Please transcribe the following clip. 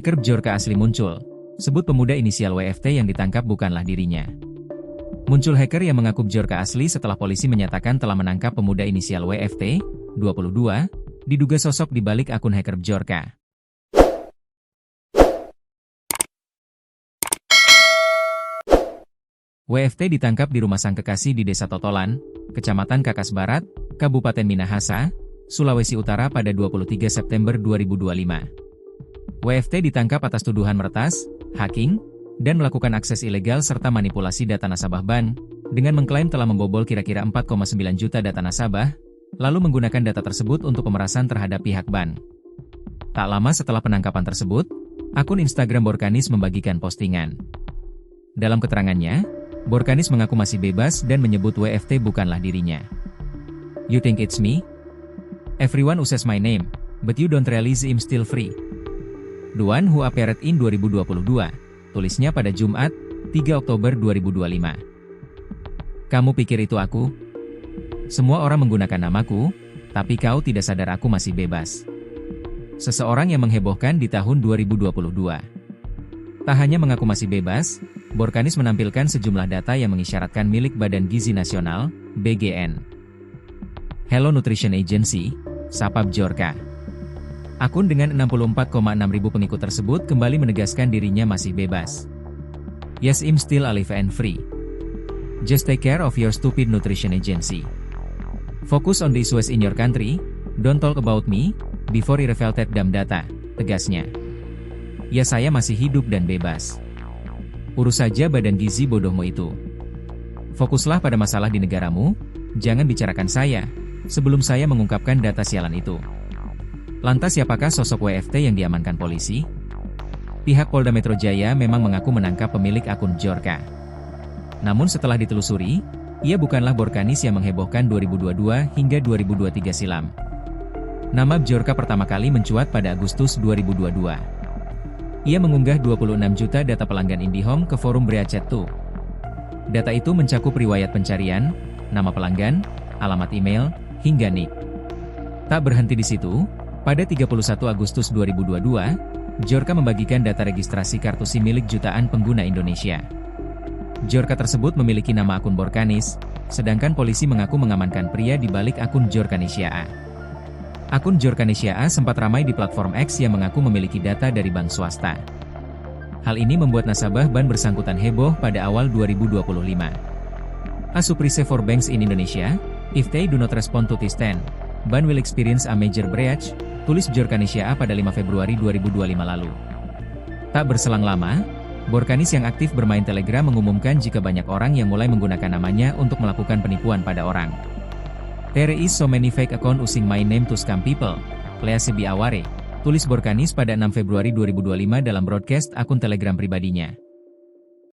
Hacker Bjorka asli muncul. Sebut pemuda inisial WFT yang ditangkap bukanlah dirinya. Muncul hacker yang mengaku Bjorka asli setelah polisi menyatakan telah menangkap pemuda inisial WFT, 22, diduga sosok di balik akun hacker Bjorka. WFT ditangkap di rumah sang kekasih di Desa Totolan, Kecamatan Kakas Barat, Kabupaten Minahasa, Sulawesi Utara pada 23 September 2025. WFT ditangkap atas tuduhan meretas, hacking, dan melakukan akses ilegal serta manipulasi data nasabah bank, dengan mengklaim telah membobol kira-kira 4,9 juta data nasabah, lalu menggunakan data tersebut untuk pemerasan terhadap pihak bank. Tak lama setelah penangkapan tersebut, akun Instagram Borkanis membagikan postingan. Dalam keterangannya, Borkanis mengaku masih bebas dan menyebut WFT bukanlah dirinya. "You think it's me? Everyone uses my name, but you don't really see I'm still free. The one who appeared in 2022, tulisnya pada Jumat, 3 Oktober 2025. Kamu pikir itu aku? Semua orang menggunakan namaku, tapi kau tidak sadar aku masih bebas." Seseorang yang menghebohkan di tahun 2022. Tak hanya mengaku masih bebas, Borkanis menampilkan sejumlah data yang mengisyaratkan milik Badan Gizi Nasional, BGN. Hello Nutrition Agency, sapa Bjorka. Akun dengan 64,6 ribu pengikut tersebut kembali menegaskan dirinya masih bebas. "Yes, I'm still alive and free. Just take care of your stupid nutrition agency. Focus on the issues in your country, don't talk about me, before you reveal that damn data," tegasnya. "Ya saya masih hidup dan bebas. Urus saja badan gizi bodohmu itu. Fokuslah pada masalah di negaramu, jangan bicarakan saya, sebelum saya mengungkapkan data sialan itu." Lantas siapakah sosok WFT yang diamankan polisi? Pihak Polda Metro Jaya memang mengaku menangkap pemilik akun Bjorka. Namun setelah ditelusuri, ia bukanlah Borkanis yang menghebohkan 2022 hingga 2023 silam. Nama Bjorka pertama kali mencuat pada Agustus 2022. Ia mengunggah 26 juta data pelanggan IndiHome ke forum Breachat2. Data itu mencakup riwayat pencarian, nama pelanggan, alamat email, hingga nick. Tak berhenti di situ, pada 31 Agustus 2022, Bjorka membagikan data registrasi kartu SIM milik jutaan pengguna Indonesia. Bjorka tersebut memiliki nama akun Borkanis, sedangkan polisi mengaku mengamankan pria di balik akun Bjorkanisya A. Akun Bjorkanisya A sempat ramai di platform X yang mengaku memiliki data dari bank swasta. Hal ini membuat nasabah bank bersangkutan heboh pada awal 2025. "A surprise for banks in Indonesia, if they do not respond to this then, bank will experience a major breach," tulis Bjorkanisya A pada 5 Februari 2025 lalu. Tak berselang lama, Borkanis yang aktif bermain Telegram mengumumkan jika banyak orang yang mulai menggunakan namanya untuk melakukan penipuan pada orang. "There is so many fake account using my name to scam people, please be aware," tulis Borkanis pada 6 Februari 2025 dalam broadcast akun Telegram pribadinya.